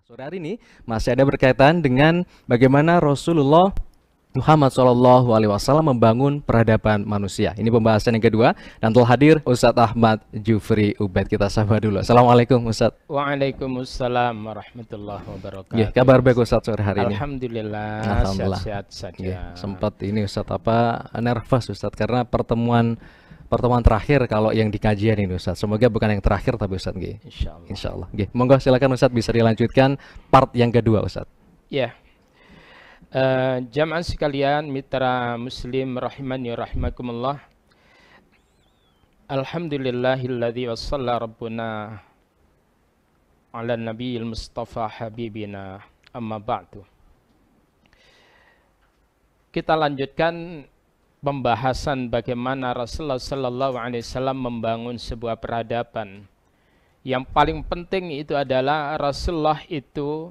Sore hari ini masih ada berkaitan dengan bagaimana Rasulullah Muhammad SAW membangun peradaban manusia. Ini pembahasan yang kedua dan telah hadir Ustadz Ahmad Jufri Ubaid. Kita sapa dulu. Assalamualaikum Ustadz. Waalaikumsalam warahmatullahi wabarakatuh. Ya, kabar baik Ustadz sore hari ini? Alhamdulillah, sehat-sehat saja. Ya, sempat ini Ustadz nervous Ustadz karena pertemuan terakhir kalau yang di kajian ini Ustadz. Semoga bukan yang terakhir tapi Ustadz nggih. Insyaallah. Insyaallah. Nggih. Monggo silakan Ustadz bisa dilanjutkan part yang kedua Ustadz. Ya. Jamaah sekalian, mitra muslim rahimani rahimakumullah. Alhamdulillahilladzi wassalla rabbuna ala nabiyil mustafa habibina amma ba'du. Kita lanjutkan pembahasan bagaimana Rasulullah sallallahu alaihi wasallam membangun sebuah peradaban. Yang paling penting itu adalah Rasulullah itu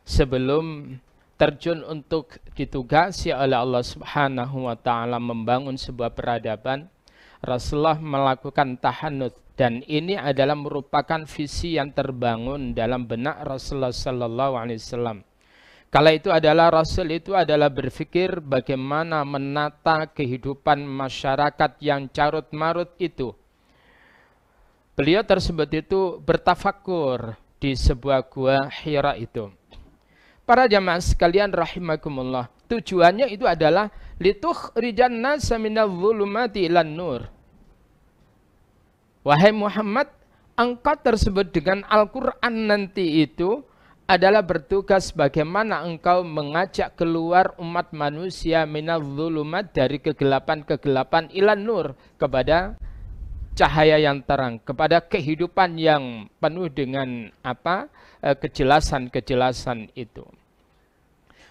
sebelum terjun untuk ditugasi oleh Allah Subhanahu wa taala membangun sebuah peradaban, Rasulullah melakukan tahanut, dan ini adalah merupakan visi yang terbangun dalam benak Rasulullah sallallahu alaihi wasallam. Kala itu adalah Rasul itu adalah berpikir bagaimana menata kehidupan masyarakat yang carut marut itu. Beliau tersebut itu bertafakur di sebuah gua Hira itu. Para jamaah sekalian rahimakumullah, tujuannya itu adalah litukhrijan nasa minadh dhulumati ilan nur. Wahai Muhammad, engkau tersebut dengan Al-Quran nanti itu adalah bertugas bagaimana engkau mengajak keluar umat manusia minadh dhulumat, dari kegelapan-kegelapan ilan nur, kepada cahaya yang terang, kepada kehidupan yang penuh dengan kejelasan-kejelasan itu.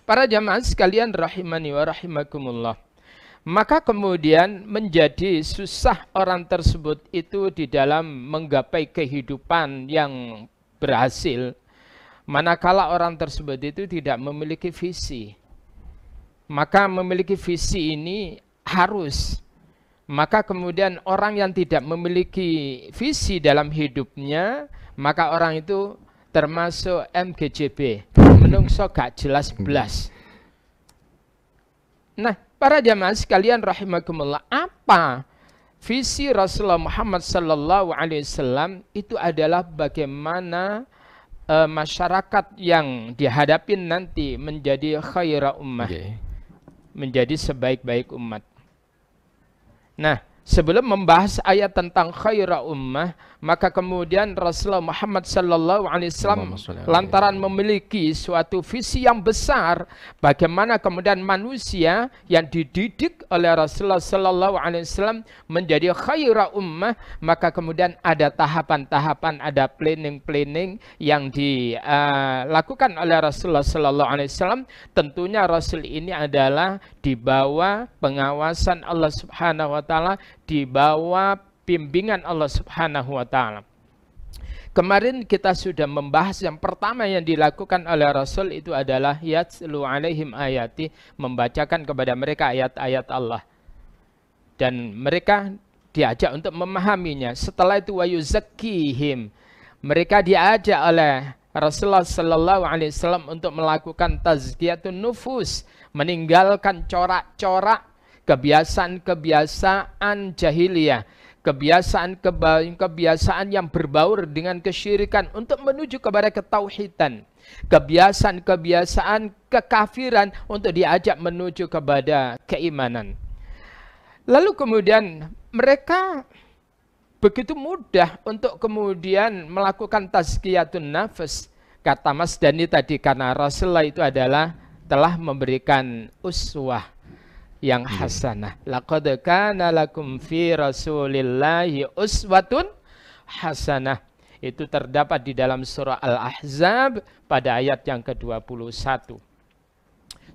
Para jamaah sekalian rahimani wa rahimakumullah, maka kemudian menjadi susah orang tersebut itu di dalam menggapai kehidupan yang berhasil, manakala orang tersebut itu tidak memiliki visi. Maka memiliki visi ini harus. Maka kemudian orang yang tidak memiliki visi dalam hidupnya, maka orang itu termasuk MGJB, menungso gak jelas belas. Nah, para jamaah sekalian rahimakumullah, apa visi Rasulullah Muhammad sallallahu alaihi wasallam itu adalah bagaimana masyarakat yang dihadapi nanti menjadi khaira ummah, menjadi sebaik-baik umat. Nah, sebelum membahas ayat tentang khaira ummah, maka kemudian Rasulullah Muhammad sallallahu alaihi wasallam lantaran memiliki suatu visi yang besar bagaimana kemudian manusia yang dididik oleh Rasulullah sallallahu alaihi wasallam menjadi khaira ummah, maka kemudian ada tahapan-tahapan, ada planning-planning yang dilakukan oleh Rasulullah sallallahu alaihi wasallam. Tentunya Rasul ini adalah di bawah pengawasan Allah Subhanahu wa taala, di bawah bimbingan Allah Subhanahu wa taala. Kemarin kita sudah membahas yang pertama yang dilakukan oleh Rasul itu adalah yatslu alaihim ayati, membacakan kepada mereka ayat-ayat Allah. Dan mereka diajak untuk memahaminya. Setelah itu wayuzakkihim, mereka diajak oleh Rasulullah sallallahu alaihi wasallam untuk melakukan tazkiyatun nufus, meninggalkan corak-corak kebiasaan-kebiasaan jahiliyah, kebiasaan yang berbaur dengan kesyirikan untuk menuju kepada ketauhidan, kebiasaan-kebiasaan kekafiran untuk diajak menuju kepada keimanan. Lalu kemudian mereka begitu mudah untuk kemudian melakukan tazkiyatun nafs. Kata Mas Dani tadi, karena Rasulullah itu adalah telah memberikan uswah yang hasanah. Laqad kana lakum fi Rasulillahi uswatun hasanah. Itu terdapat di dalam surah Al-Ahzab pada ayat yang ke-21.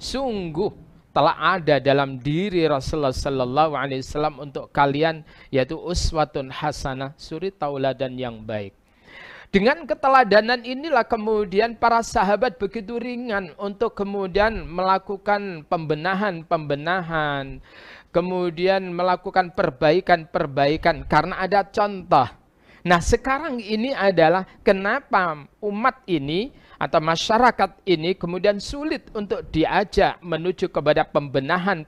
Sungguh telah ada dalam diri Rasulullah sallallahu alaihi wasallam untuk kalian, yaitu uswatun hasanah, suri tauladan yang baik. Dengan keteladanan inilah kemudian para sahabat begitu ringan untuk kemudian melakukan pembenahan, kemudian melakukan perbaikan karena ada contoh. Nah, sekarang ini adalah kenapa umat ini atau masyarakat ini kemudian sulit untuk diajak menuju kepada pembenahan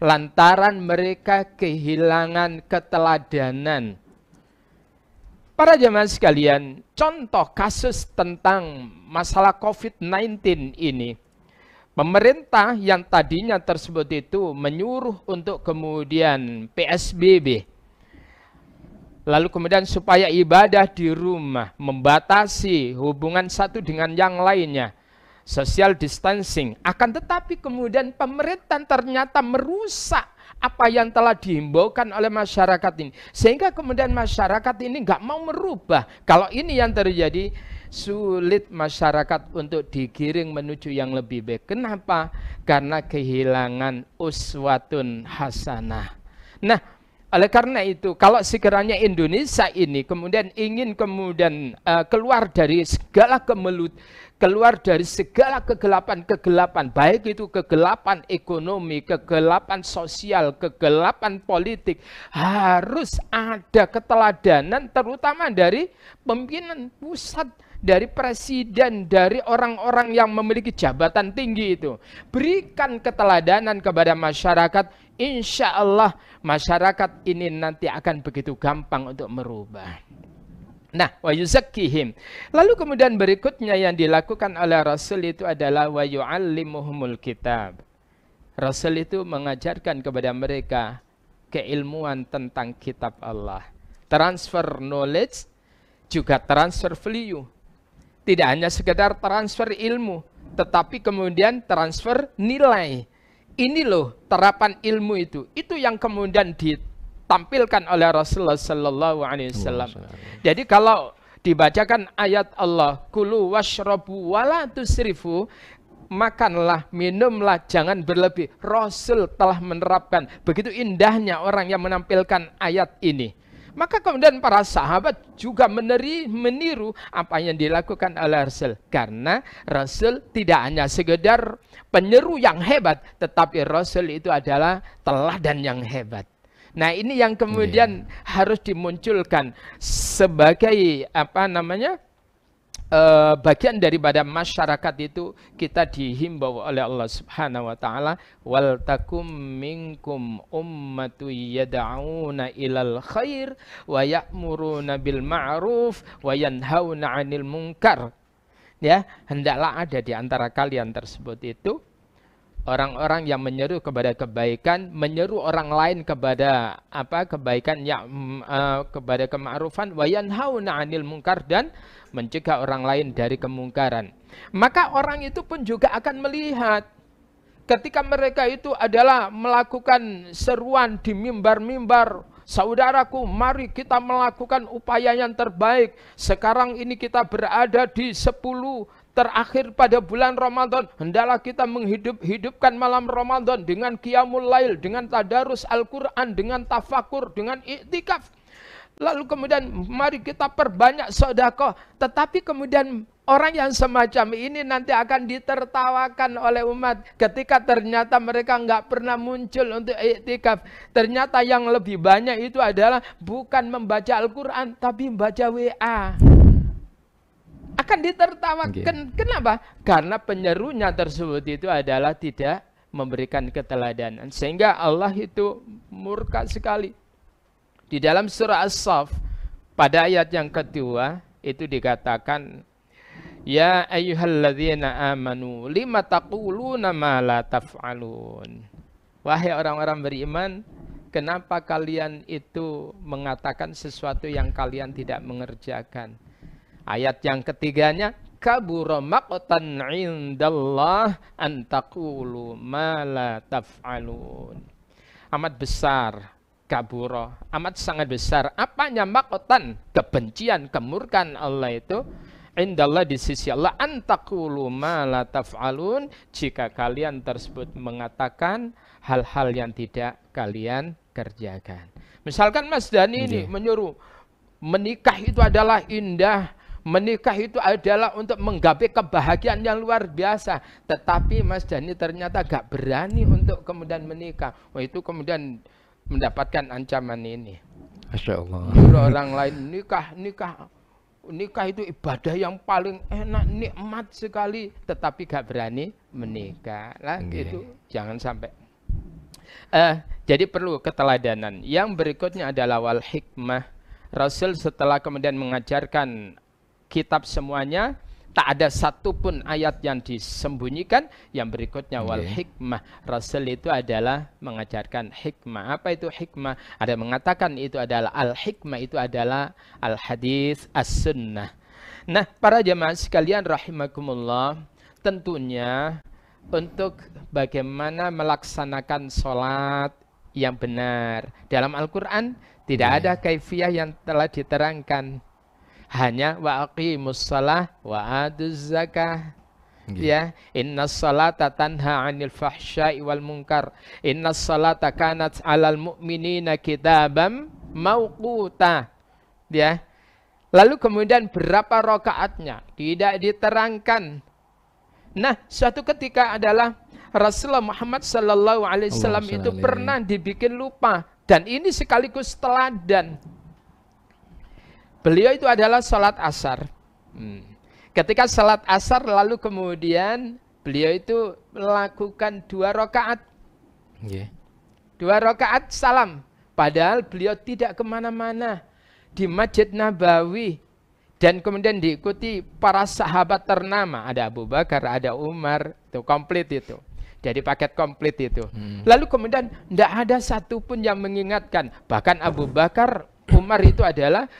lantaran mereka kehilangan keteladanan. Para jemaah sekalian, contoh kasus tentang masalah COVID-19 ini, pemerintah yang tadinya tersebut itu menyuruh untuk kemudian PSBB, lalu kemudian supaya ibadah di rumah, membatasi hubungan satu dengan yang lainnya, social distancing. Akan tetapi kemudian pemerintah ternyata merusak apa yang telah dihimbaukan oleh masyarakat ini. Sehingga kemudian masyarakat ini nggak mau merubah. Kalau ini yang terjadi, sulit masyarakat untuk digiring menuju yang lebih baik. Kenapa? Karena kehilangan uswatun hasanah. Nah, oleh karena itu, kalau sekiranya Indonesia ini kemudian ingin keluar dari segala keluar dari segala kegelapan-kegelapan, baik itu kegelapan ekonomi, kegelapan sosial, kegelapan politik, harus ada keteladanan terutama dari pimpinan pusat, dari presiden, dari orang-orang yang memiliki jabatan tinggi itu. Berikan keteladanan kepada masyarakat, insya Allah masyarakat ini nanti akan begitu gampang untuk merubah. Nah, wa yuzakkihim. Lalu kemudian berikutnya yang dilakukan oleh Rasul itu adalah wa yu'allimuhumul kitab. Rasul itu mengajarkan kepada mereka keilmuan tentang kitab Allah. Transfer knowledge juga transfer value. Tidak hanya sekedar transfer ilmu, tetapi kemudian transfer nilai. Ini loh terapan ilmu itu. Itu yang kemudian ditampilkan oleh Rasulullah sallallahu alaihi wasallam. Jadi kalau dibacakan ayat Allah, kulu washrabu wala tusrifu, makanlah, minumlah, jangan berlebih. Rasul telah menerapkan. Begitu indahnya orang yang menampilkan ayat ini. Maka kemudian para sahabat juga meniru apa yang dilakukan oleh Rasul. Karena Rasul tidak hanya sekedar penyeru yang hebat, tetapi Rasul itu adalah teladan yang hebat. Nah, ini yang kemudian harus dimunculkan sebagai bagian daripada masyarakat itu. Kita dihimbau oleh Allah Subhanahu wa taala, wal takum minkum ummatu yad'una ilal khair wa ya'muruna bil ma'ruf wa yanhauna 'anil munkar. Ya, hendaklah ada di antara kalian tersebut itu orang-orang yang menyeru kepada kebaikan, menyeru orang lain kepada kebaikan, kepada kema'rufan, wa yanhauna 'anil munkar, dan mencegah orang lain dari kemungkaran. Maka orang itu pun juga akan melihat ketika mereka itu adalah melakukan seruan di mimbar-mimbar, saudaraku, mari kita melakukan upaya yang terbaik. Sekarang ini kita berada di 10 terakhir pada bulan Ramadan. Hendaklah kita menghidupkan malam Ramadan dengan qiyamul lail, dengan tadarus Al-Quran, dengan tafakur, dengan iktikaf. Lalu kemudian mari kita perbanyak sedekah. Tetapi kemudian orang yang semacam ini nanti akan ditertawakan oleh umat ketika ternyata mereka nggak pernah muncul untuk iktikaf. Ternyata yang lebih banyak itu adalah bukan membaca Al-Quran, tapi membaca WA. Akan ditertawakan. Kenapa? Karena penyerunya tersebut itu adalah tidak memberikan keteladanan. Sehingga Allah itu murka sekali. Di dalam surah As-Saff pada ayat yang kedua itu dikatakan, ya ayyuhalladzina amanu lima taquluna ma la taf'alun. Wahai orang-orang beriman, kenapa kalian itu mengatakan sesuatu yang kalian tidak mengerjakan? Ayat yang ketiganya, kabura maqtan 'indallah an taqulu ma la taf'alun. Amat besar, kabura, amat sangat besar. Apanya maqtan? Kebencian, kemurkaan Allah itu. Indallah, di sisi Allah, an taqulu ma la taf'alun, jika kalian tersebut mengatakan hal-hal yang tidak kalian kerjakan. Misalkan Mas Dhani ini menyuruh menikah itu adalah indah, menikah itu adalah untuk menggapai kebahagiaan yang luar biasa. Tetapi Mas Dhani ternyata gak berani untuk kemudian menikah. Wah, itu kemudian mendapatkan ancaman ini. Masya Allah. Orang lain nikah nikah itu ibadah yang paling enak, nikmat sekali, tetapi gak berani menikah. Lah itu jangan sampai. Jadi perlu keteladanan. Yang berikutnya adalah wal hikmah. Rasul setelah kemudian mengajarkan kitab semuanya, tak ada satupun ayat yang disembunyikan. Yang berikutnya wal hikmah. Rasul itu adalah mengajarkan hikmah. Apa itu hikmah? Ada mengatakan itu adalah al-hikmah, itu adalah al-hadis as-sunnah. Nah, para jemaah sekalian rahimakumullah, tentunya untuk bagaimana melaksanakan sholat yang benar. Dalam Al-Quran tidak ada kaifiyah yang telah diterangkan. Hanya wa aqimus shalah wa atuz zakah. Ya, innas salata tanha 'anil fahsya'i wal munkar. Innas salata kanat 'alal mu'minina kitaban mauquta. Ya. Lalu kemudian berapa rakaatnya? Tidak diterangkan. Nah, suatu ketika adalah Rasulullah Muhammad sallallahu alaihi wasallam itu pernah dibikin lupa, dan ini sekaligus teladan. Beliau itu adalah salat asar. Ketika salat asar lalu kemudian beliau itu melakukan 2 rakaat. 2 rakaat salam. Padahal beliau tidak kemana-mana, di Masjid Nabawi. Dan kemudian diikuti para sahabat ternama. Ada Abu Bakar, ada Umar, itu komplit itu. Jadi paket komplit itu. Lalu kemudian tidak ada satupun yang mengingatkan. Bahkan Abu Bakar, Umar itu adalah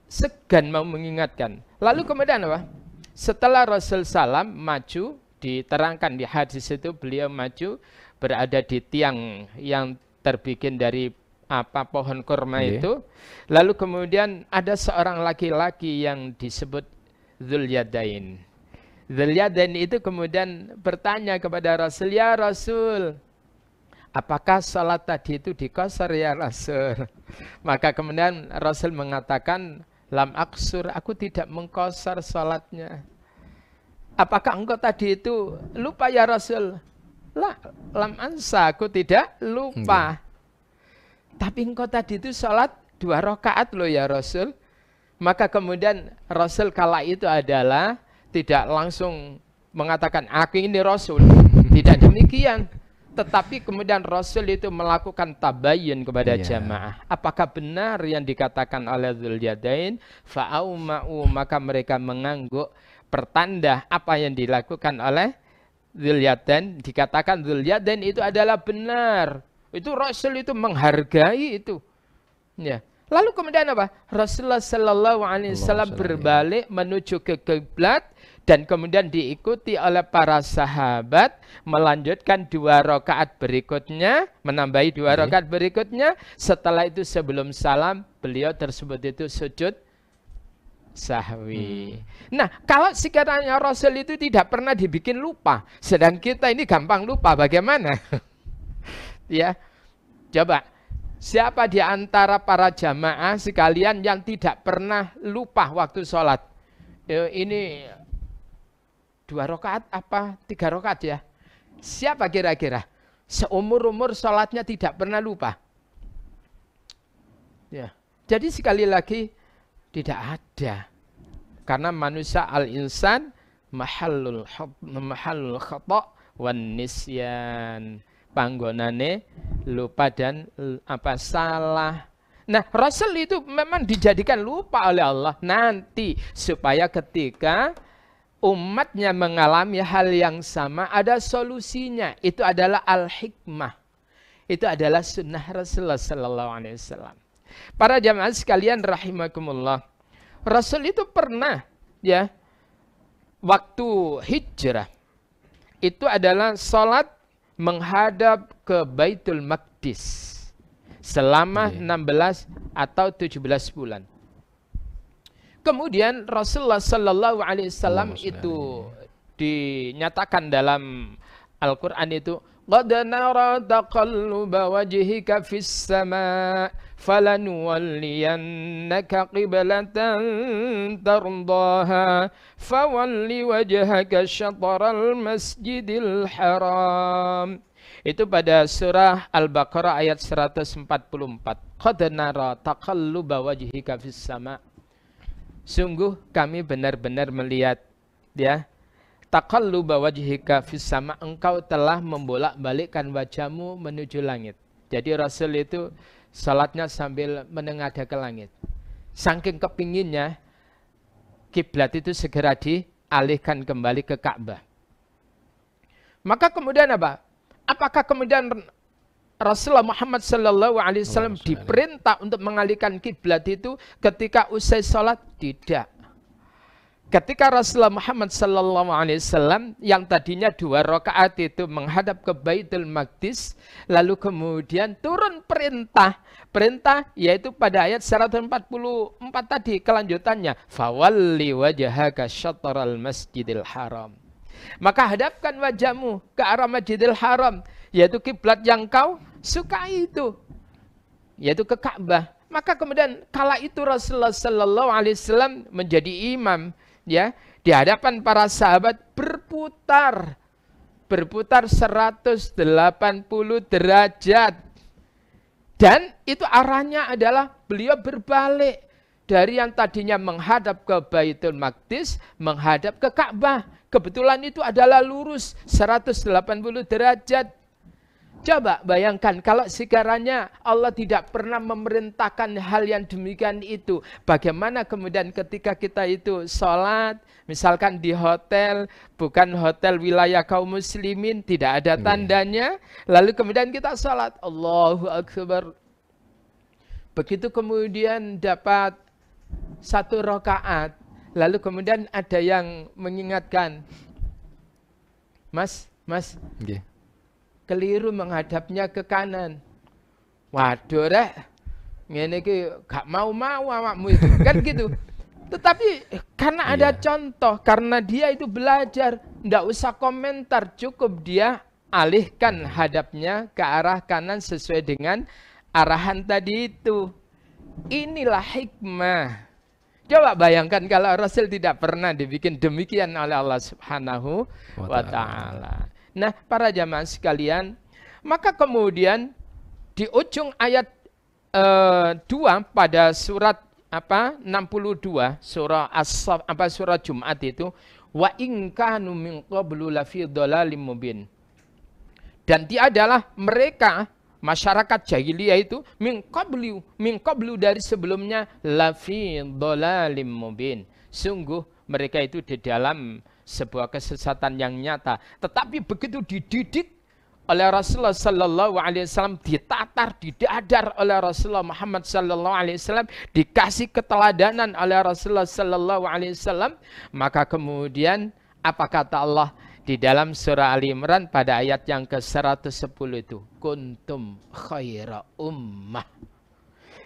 segan mau mengingatkan. Lalu kemudian apa? Setelah Rasul salam maju, diterangkan di hadis itu beliau maju berada di tiang yang terbikin dari pohon kurma itu. Lalu kemudian ada seorang laki-laki yang disebut Dzul-Yadain. Dzul-Yadain itu kemudian bertanya kepada Rasul, ya Rasul, apakah salat tadi itu dikosor ya Rasul? Maka kemudian Rasul mengatakan, lam aksur, aku tidak mengkosor salatnya. Apakah engkau tadi itu lupa ya Rasul? Lah, lam ansa, aku tidak lupa. Tapi engkau tadi itu sholat 2 rakaat loh ya Rasul. Maka kemudian Rasul kala itu adalah tidak langsung mengatakan aku ini Rasul. Tidak demikian. Tetapi kemudian Rasul itu melakukan tabayyun kepada jamaah. Apakah benar yang dikatakan oleh Dzul-Yadain? Fa'auma'u, maka mereka mengangguk pertanda apa yang dilakukan oleh Dzul-Yadain. Dikatakan Dzul-Yadain itu adalah benar. Itu Rasul itu menghargai itu. Ya. Lalu kemudian apa? Rasulullah sallallahu alaihi wasallam berbalik menuju ke kiblat dan kemudian diikuti oleh para sahabat melanjutkan 2 rakaat berikutnya, menambahi 2 rakaat berikutnya. Setelah itu sebelum salam beliau tersebut itu sujud sahwi. Nah, kalau sekiranya Rasul itu tidak pernah dibikin lupa, sedang kita ini gampang lupa, bagaimana? Ya, coba siapa di antara para jamaah sekalian yang tidak pernah lupa waktu sholat? Ini 2 rakaat apa 3 rakaat ya? Siapa kira-kira? Seumur-umur sholatnya tidak pernah lupa. Ya, jadi sekali lagi tidak ada. Karena manusia al-insan mahallul khata' wan nisyan. Panggonane lupa dan salah. Nah, Rasul itu memang dijadikan lupa oleh Allah nanti supaya ketika umatnya mengalami hal yang sama ada solusinya. Itu adalah al-hikmah. Itu adalah sunnah Rasulullah sallallahu alaihi wasallam. Para jamaah sekalian rahimakumullah. Rasul itu pernah ya waktu hijrah itu adalah salat menghadap ke Baitul Maqdis selama 16 atau 17 bulan. Kemudian Rasulullah sallallahu alaihi wasallam itu dinyatakan dalam Al-Qur'an itu qad nara taqalluba wajhika fis sama' falanuwalliyannaka qiblatan tardaha fawalli wajhaka syatral masjidil haram. Itu pada surah Al-Baqarah ayat 144. Qad nara taqalluba wajhika fis sama'. Sungguh kami benar-benar melihat, ya, taqalluba wajhika fis sama, engkau telah membolak-balikkan wajahmu menuju langit. Jadi Rasul itu salatnya sambil menengadah ke langit. Saking kepinginnya kiblat itu segera dialihkan kembali ke Ka'bah. Maka kemudian apa? Apakah kemudian Rasulullah Muhammad SAW diperintah untuk mengalihkan kiblat itu ketika usai sholat? Tidak. Ketika Rasulullah Muhammad SAW yang tadinya 2 rakaat itu menghadap ke Baitul Maqdis, lalu kemudian turun perintah yaitu pada ayat 144 tadi kelanjutannya, fawalli wajhaka syatral masjidil haram. Maka hadapkan wajahmu ke arah Masjidil Haram, yaitu kiblat yang kau sukai itu, yaitu ke Ka'bah. Maka kemudian kala itu Rasulullah SAW menjadi imam, ya, di hadapan para sahabat berputar 180 derajat. Dan itu arahnya adalah beliau berbalik dari yang tadinya menghadap ke Baitul Maqdis menghadap ke Ka'bah. Kebetulan itu adalah lurus 180 derajat. Coba bayangkan kalau sekiranya Allah tidak pernah memerintahkan hal yang demikian itu. Bagaimana kemudian ketika kita itu sholat, misalkan di hotel, bukan hotel wilayah kaum muslimin, tidak ada tandanya. Lalu kemudian kita sholat, Allahu Akbar. Begitu kemudian dapat 1 rakaat. Lalu kemudian ada yang mengingatkan, Mas, keliru menghadapnya ke kanan. Waduh rek, ngene iki gak mau awakmu itu. Kan gitu. Tetapi karena ada contoh, karena dia itu belajar, ndak usah komentar, cukup dia alihkan hadapnya ke arah kanan sesuai dengan arahan tadi itu. Inilah hikmah. Coba bayangkan kalau Rasul tidak pernah dibikin demikian oleh Allah Subhanahu wa Ta'ala. Nah, para jamaah sekalian, maka kemudian di ujung ayat 2 pada surat 62 surah surah Jumat itu, wa in kanu min qablu lafi dhalalim mubin. Dan dia adalah mereka masyarakat jahiliyah itu min qablu dari sebelumnya lafi dhalalim mubin. Sungguh mereka itu di dalam sebuah kesesatan yang nyata. Tetapi begitu dididik oleh Rasulullah sallallahu alaihi wasallam, ditatar, didadar oleh Rasulullah Muhammad sallallahu alaihi wasallam, dikasih keteladanan oleh Rasulullah sallallahu alaihi wasallam, maka kemudian apa kata Allah di dalam surah Ali Imran pada ayat yang ke-110 itu, kuntum khaira ummah.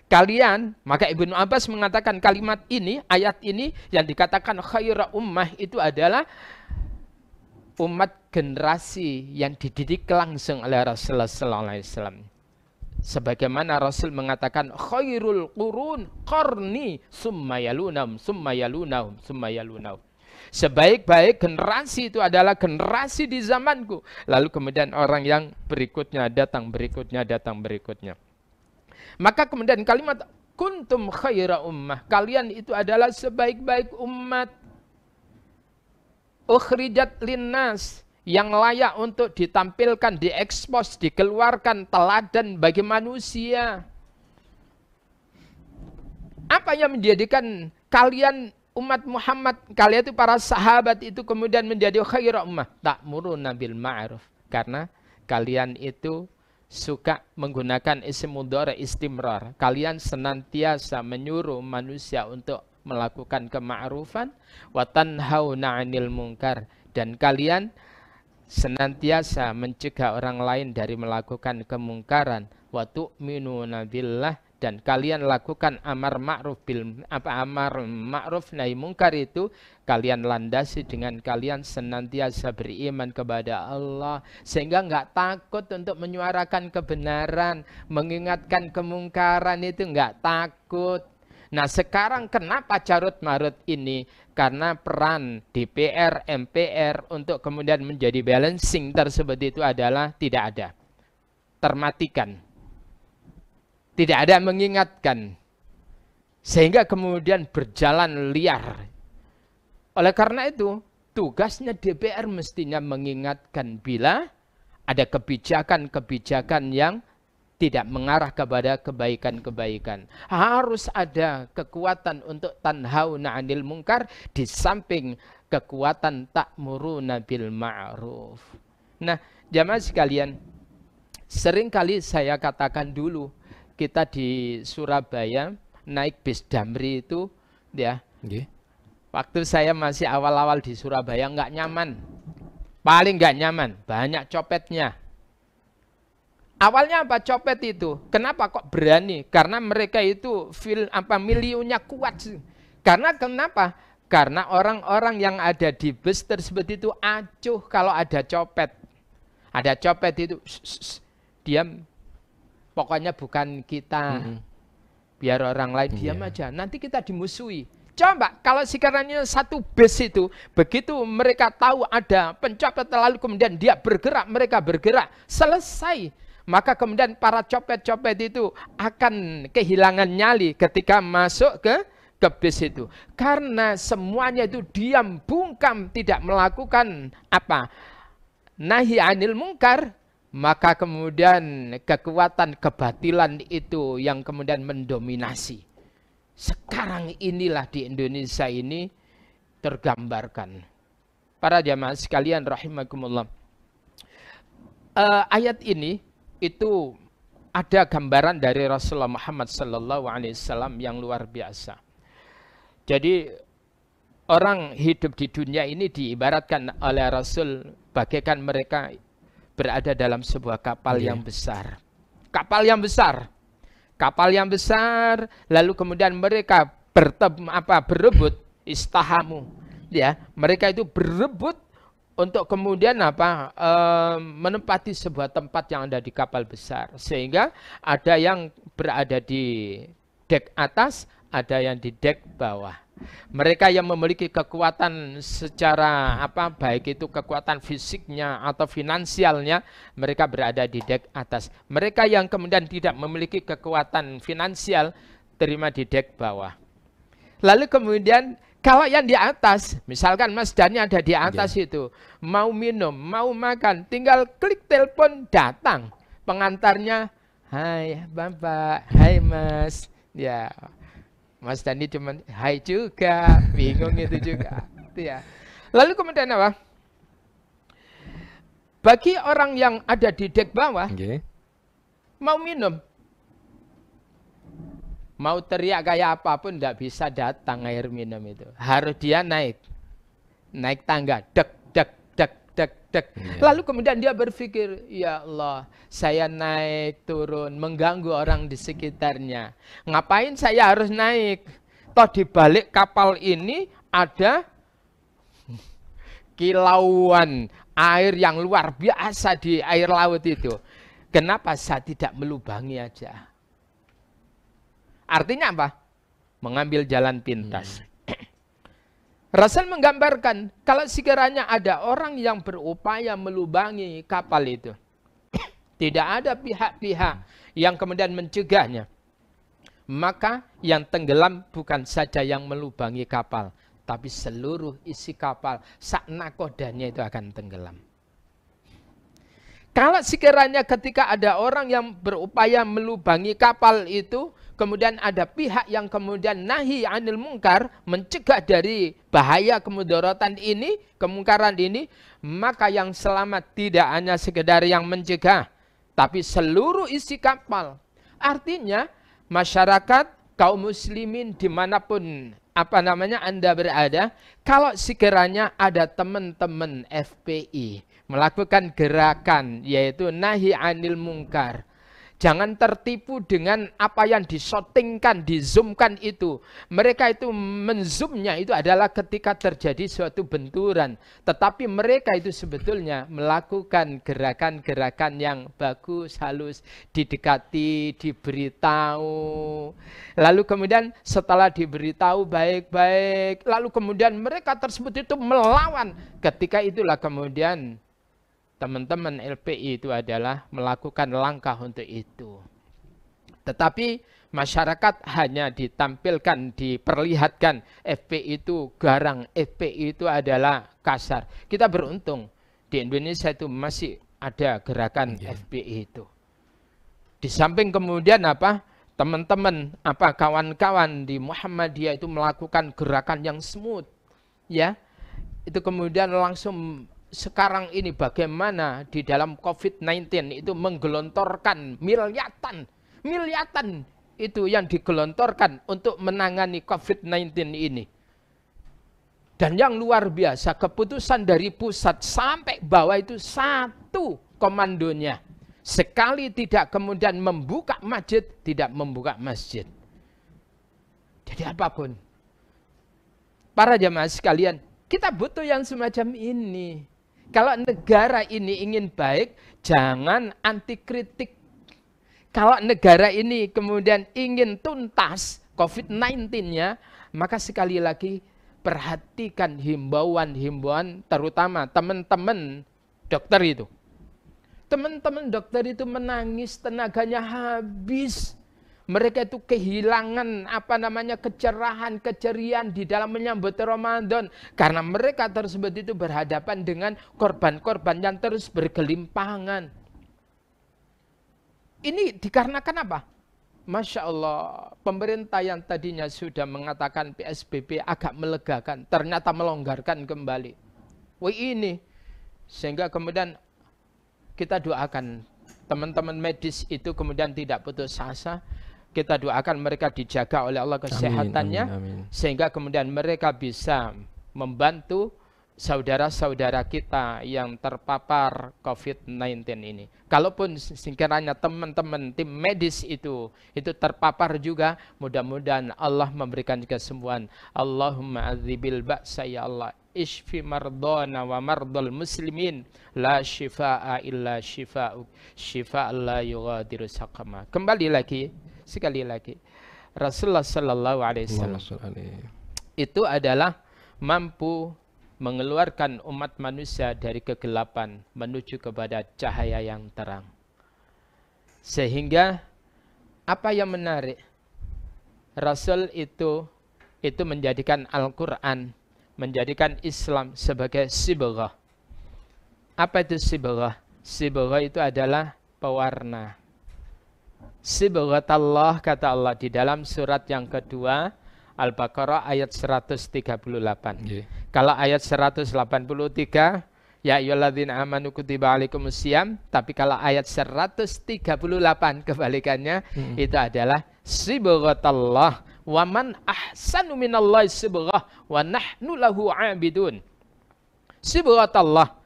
Kalian, maka Ibnu Abbas mengatakan kalimat ini, ayat ini yang dikatakan khaira ummah itu adalah umat generasi yang dididik langsung oleh Rasulullah sallallahu alaihi wasallam. Sebagaimana Rasul mengatakan khairul qurun qarni summa yalunahum summa yalunahum summa yalunahum. Sebaik-baik generasi itu adalah generasi di zamanku. Lalu kemudian orang yang berikutnya datang, berikutnya datang, berikutnya. Maka kemudian kalimat kuntum khaira ummah, kalian itu adalah sebaik-baik umat. Ukhrijat linnas, yang layak untuk ditampilkan, diekspos, dikeluarkan teladan bagi manusia. Apa yang menjadikan kalian umat Muhammad, kalian itu para sahabat itu kemudian menjadi khaira ummah? Ta'muruna bil ma'ruf, karena kalian itu suka menggunakan isim mudhari istimrar. Kalian senantiasa menyuruh manusia untuk melakukan kema'rufan, wa tanhauna 'anil munkar, dan kalian senantiasa mencegah orang lain dari melakukan kemungkaran, wa tu'minuna billah, dan kalian lakukan amar ma'ruf nahi mungkar itu kalian landasi dengan kalian senantiasa beriman kepada Allah, sehingga nggak takut untuk menyuarakan kebenaran, mengingatkan kemungkaran itu nggak takut. Nah sekarang kenapa carut marut ini? Karena peran DPR, MPR untuk kemudian menjadi balancing tersebut itu adalah tidak ada, termatikan. Tidak ada mengingatkan. Sehingga kemudian berjalan liar. Oleh karena itu, tugasnya DPR mestinya mengingatkan bila ada kebijakan-kebijakan yang tidak mengarah kepada kebaikan-kebaikan. Harus ada kekuatan untuk tanhauna 'anil munkar di samping kekuatan ta'muruna bil ma'ruf. Nah, jamaah sekalian, seringkali saya katakan dulu, kita di Surabaya naik bis Damri itu, ya. Okay. Waktu saya masih awal-awal di Surabaya nggak nyaman, paling nggak nyaman, banyak copetnya. Awalnya apa copet itu? Kenapa kok berani? Karena mereka itu miliunya kuat. Karena kenapa? Karena orang-orang yang ada di bus tersebut itu acuh kalau ada copet. Ada copet itu, diam. Pokoknya bukan kita. Biar orang lain diam aja. Nanti kita dimusuhi. Coba kalau sekiranya satu bus itu, begitu mereka tahu ada pencopet lalu kemudian dia bergerak, mereka bergerak, selesai. Maka kemudian para copet-copet itu akan kehilangan nyali ketika masuk ke bis itu. Karena semuanya itu diam, bungkam, tidak melakukan apa? Nahi anil mungkar. Maka kemudian kekuatan kebatilan itu yang kemudian mendominasi. Sekarang inilah di Indonesia ini tergambarkan. Para jamaah sekalian rahimakumullah. Ayat ini itu ada gambaran dari Rasulullah Muhammad SAW yang luar biasa. Jadi orang hidup di dunia ini diibaratkan oleh Rasul bagaikan mereka berada dalam sebuah kapal yang besar. Kapal yang besar. Kapal yang besar, lalu kemudian mereka berebut istahamu. Ya, mereka itu berebut untuk kemudian menempati sebuah tempat yang ada di kapal besar. Sehingga ada yang berada di dek atas, ada yang di dek bawah. Mereka yang memiliki kekuatan secara baik itu kekuatan fisiknya atau finansialnya, mereka berada di dek atas. Mereka yang kemudian tidak memiliki kekuatan finansial, terima di dek bawah. Lalu kemudian kalau yang di atas, misalkan Mas Dani ada di atas itu, mau minum, mau makan, tinggal klik telepon datang. Pengantarnya, hai Bapak, hai Mas. Ya, Mas Dani cuma hai juga, bingung itu juga. Ya. Lalu kemudian apa? Bagi orang yang ada di dek bawah, mau minum, mau teriak kayak apapun tidak bisa datang air minum itu. Harus dia naik tangga, dek, dek, dek, dek, dek. Lalu kemudian dia berpikir, ya Allah, saya naik turun mengganggu orang di sekitarnya. Ngapain saya harus naik? Toh di balik kapal ini ada kilauan air yang luar biasa di air laut itu. Kenapa saya tidak melubangi aja? Artinya apa? Mengambil jalan pintas. Rasul menggambarkan, kalau sekiranya ada orang yang berupaya melubangi kapal itu, tidak ada pihak-pihak yang kemudian mencegahnya, maka yang tenggelam bukan saja yang melubangi kapal, tapi seluruh isi kapal, sak nakodanya itu akan tenggelam. Kalau sekiranya ketika ada orang yang berupaya melubangi kapal itu, kemudian ada pihak yang kemudian nahi anil mungkar, mencegah dari bahaya kemudaratan ini, kemungkaran ini, maka yang selamat tidak hanya sekedar yang mencegah, tapi seluruh isi kapal. Artinya masyarakat, kaum muslimin dimanapun Anda berada, kalau sekiranya ada teman-teman FPI melakukan gerakan yaitu nahi anil mungkar, jangan tertipu dengan apa yang disyutingkan, dizoomkan itu. Mereka itu menzoomnya itu adalah ketika terjadi suatu benturan. Tetapi mereka itu sebetulnya melakukan gerakan-gerakan yang bagus, halus, didekati, diberitahu. Lalu kemudian setelah diberitahu baik-baik, lalu kemudian mereka tersebut itu melawan. Ketika itulah kemudian teman-teman LPI itu adalah melakukan langkah untuk itu. Tetapi masyarakat hanya ditampilkan, diperlihatkan FPI itu garang, FPI itu adalah kasar. Kita beruntung di Indonesia itu masih ada gerakan FPI itu. Di samping kemudian apa? Teman-teman, kawan-kawan di Muhammadiyah itu melakukan gerakan yang smooth, ya. Itu kemudian langsung sekarang ini bagaimana di dalam COVID-19 itu menggelontorkan miliatan itu yang digelontorkan untuk menangani COVID-19 ini. Dan yang luar biasa, keputusan dari pusat sampai bawah itu satu komandonya. Sekali tidak kemudian membuka masjid, tidak membuka masjid. Jadi apapun. Para jamaah sekalian, kita butuh yang semacam ini. Kalau negara ini ingin baik, jangan anti kritik. Kalau negara ini kemudian ingin tuntas COVID-19-nya, maka sekali lagi perhatikan himbauan-himbauan, terutama teman-teman dokter itu. Teman-teman dokter itu menangis, tenaganya habis. Mereka itu kehilangan kecerahan, keceriaan di dalam menyambut Ramadan. Karena mereka tersebut itu berhadapan dengan korban-korban yang terus bergelimpangan. Ini dikarenakan apa? Masya Allah, pemerintah yang tadinya sudah mengatakan PSBB agak melegakan, ternyata melonggarkan kembali. Wah ini, sehingga kemudian kita doakan teman-teman medis itu kemudian tidak putus asa. Kita doakan mereka dijaga oleh Allah kesehatannya, amin. Sehingga kemudian mereka bisa membantu saudara-saudara kita yang terpapar COVID-19 ini. Kalaupun sekiranya teman-teman tim medis itu terpapar juga, mudah-mudahan Allah memberikan kesembuhan. Allahumma adzibil ba'sa ya Allah. Ishfi mardana wa mardal muslimin. La shifaa illa shifa'uk. Shifa' la yughadiru saqama. Kembali lagi. Sekali lagi, Rasulullah Sallallahu Alaihi Wasallam itu adalah mampu mengeluarkan umat manusia dari kegelapan menuju kepada cahaya yang terang. Sehingga apa yang menarik, Rasul itu menjadikan Al-Quran, menjadikan Islam sebagai sibaghah. Apa itu sibaghah? Sibaghah itu adalah pewarna. Sibghatallah, kata Allah di dalam surat yang kedua Al-Baqarah ayat 138. Kalau ayat 183 ya ayyuhalladzina amanu kutiba alaikumusiyam, tapi kalau ayat 138 kebalikannya itu adalah sibghatallah wa man ahsanu minallahi sibghah wa nahnu lahu 'abidun. Sibghatallah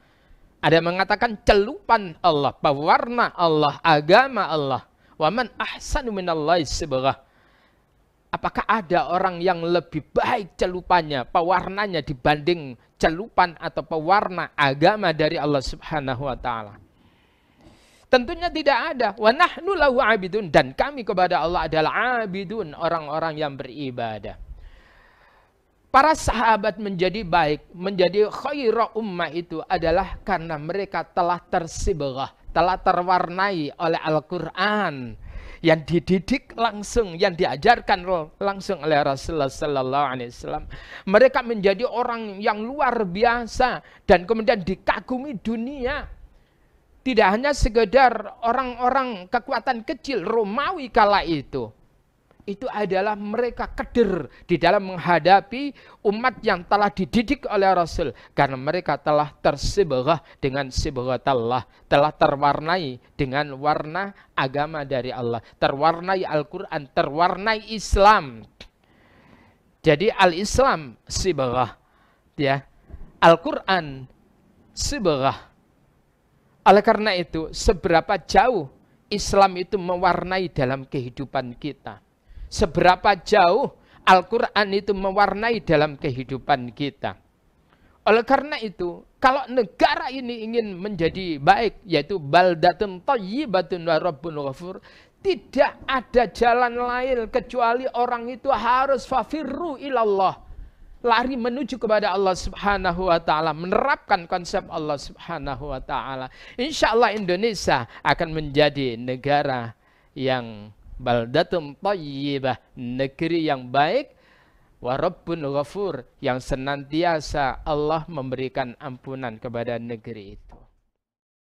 ada mengatakan celupan Allah, pewarna Allah, agama Allah. Waman ahsanu minallahi sibghah. Apakah ada orang yang lebih baik celupannya, pewarnanya dibanding celupan atau pewarna agama dari Allah Subhanahu wa taala? Tentunya tidak ada. Wa nahnu lahu 'abidun, dan kami kepada Allah adalah 'abidun, orang-orang yang beribadah. Para sahabat menjadi baik, menjadi khairah ummah itu adalah karena mereka telah tersibghah, telah terwarnai oleh Al-Quran yang dididik langsung, yang diajarkan langsung oleh Rasulullah Sallallahu Alaihi Wasallam. Mereka menjadi orang yang luar biasa dan kemudian dikagumi dunia. Tidak hanya sekedar orang-orang kekuatan kecil Romawi kala itu. Itu adalah mereka keder di dalam menghadapi umat yang telah dididik oleh Rasul. Karena mereka telah tersibghah dengan sibghatallah. Telah terwarnai dengan warna agama dari Allah. Terwarnai Al-Quran, terwarnai Islam. Jadi Al-Islam sibghah, ya. Al-Quran sibghah. Oleh karena itu, seberapa jauh Islam itu mewarnai dalam kehidupan kita. Seberapa jauh Al-Quran itu mewarnai dalam kehidupan kita. Oleh karena itu, kalau negara ini ingin menjadi baik, yaitu baldatun thayyibatun wa rabbun ghafur, tidak ada jalan lain kecuali orang itu harus fafirru ilallah, lari menuju kepada Allah Subhanahu wa taala, menerapkan konsep Allah Subhanahu wa taala. Insya Allah Indonesia akan menjadi negara yang baldatun thayyibah, negeri yang baik, wa rabbun ghafur, yang senantiasa Allah memberikan ampunan kepada negeri itu.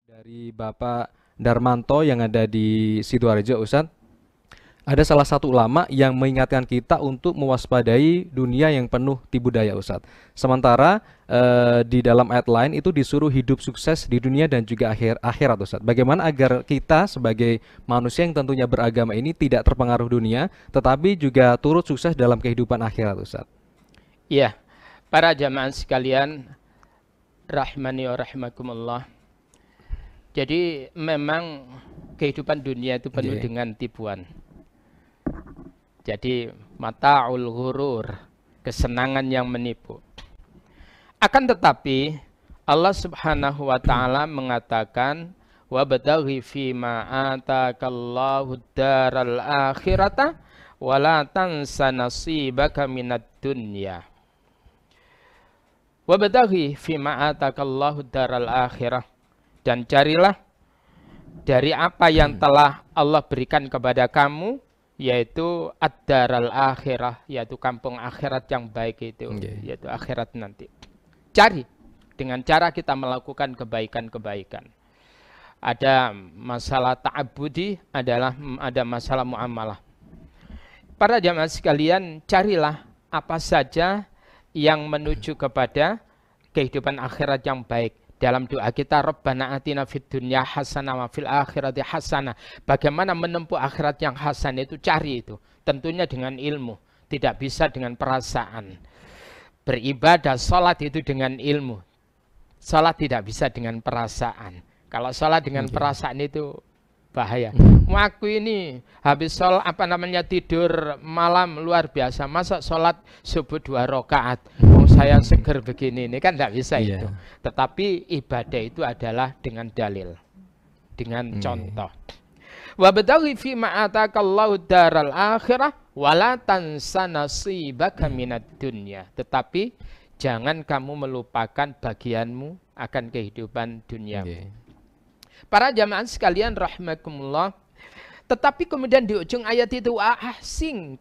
Dari Bapak Darmanto yang ada di Sidoarjo, Ustadz, ada salah satu ulama yang mengingatkan kita untuk mewaspadai dunia yang penuh tipu daya, Ustadz. Sementara di dalam ayat lain itu disuruh hidup sukses di dunia dan juga akhirat, Ustadz. Bagaimana agar kita sebagai manusia yang tentunya beragama ini tidak terpengaruh dunia, tetapi juga turut sukses dalam kehidupan akhirat, Ustadz? Iya, para jamaah sekalian, rahmani wa rahimakumullah. Jadi memang kehidupan dunia itu penuh dengan tipuan. Jadi mata'ul ghurur, kesenangan yang menipu. Akan tetapi Allah Subhanahu wa taala mengatakan wabtaghi fima atakallahu daral akhirata wala tansa nasibaka minad dunya. Wabtaghi fima atakallahu daral akhirah, dan carilah dari apa yang telah Allah berikan kepada kamu, yaitu ad-daral akhirah, yaitu kampung akhirat yang baik itu, yaitu akhirat nanti. Cari dengan cara kita melakukan kebaikan-kebaikan. Ada masalah ta'abudi, ada masalah muamalah. Para jamaah sekalian, carilah apa saja yang menuju kepada kehidupan akhirat yang baik. Dalam doa kita, Rabbana atina fid dunya hasanah wa fil akhirati hasanah. Bagaimana menempuh akhirat yang hasan itu, cari itu. Tentunya dengan ilmu, tidak bisa dengan perasaan. Beribadah, sholat itu dengan ilmu. Sholat tidak bisa dengan perasaan. Kalau sholat dengan perasaan itu bahaya. Aku ini habis sholat tidur malam luar biasa. Masa sholat subuh 2 rakaat? Saya seger begini, ini kan tidak bisa itu. Tetapi ibadah itu adalah dengan dalil, dengan contoh. Wabtaghi fima atakallahu daral akhirah wala tansa nasibaka minad dunya. Tetapi jangan kamu melupakan bagianmu akan kehidupan dunia. Para jamaah sekalian rahimakumullah. Tetapi kemudian di ujung ayat itu wa ahsin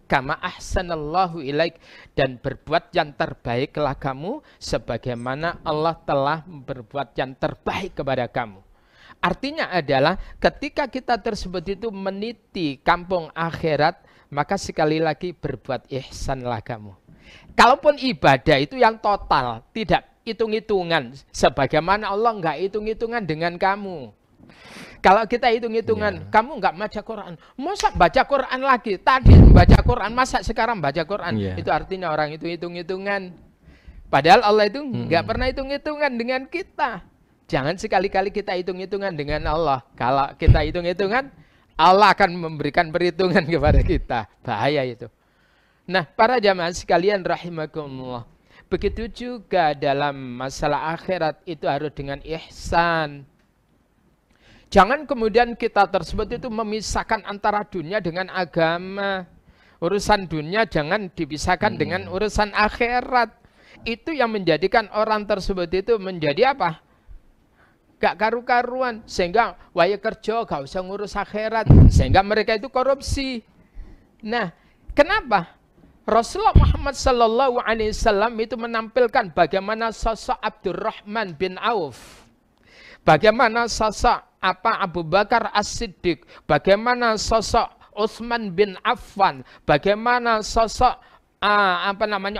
kama ahsanallahu ilaik, dan berbuat yang terbaiklah kamu sebagaimana Allah telah berbuat yang terbaik kepada kamu. Artinya adalah ketika kita tersebut itu meniti kampung akhirat, maka sekali lagi berbuat ihsanlah kamu. Kalaupun ibadah itu yang total, tidak hitung-hitungan, sebagaimana Allah enggak hitung-hitungan dengan kamu. Kalau kita hitung-hitungan, kamu enggak baca Quran, masa baca Quran lagi? Tadi baca Quran, masa sekarang baca Quran? Itu artinya orang itu hitung-hitungan. Padahal Allah itu enggak pernah hitung-hitungan dengan kita. Jangan sekali-kali kita hitung-hitungan dengan Allah. Kalau kita hitung-hitungan, Allah akan memberikan perhitungan kepada kita. Bahaya itu. Nah, para jamaah sekalian rahimakumullah. Begitu juga dalam masalah akhirat itu harus dengan ihsan. Jangan kemudian kita tersebut itu memisahkan antara dunia dengan agama. Urusan dunia jangan dipisahkan dengan urusan akhirat. Itu yang menjadikan orang tersebut itu menjadi apa? Gak karu-karuan. Sehingga waya kerja gak usah ngurus akhirat. Sehingga mereka itu korupsi. Nah, kenapa? Rasulullah Muhammad SAW itu menampilkan bagaimana sosok Abdurrahman bin Auf. Bagaimana sosok Abu Bakar As-Siddiq, bagaimana sosok Utsman bin Affan, bagaimana sosok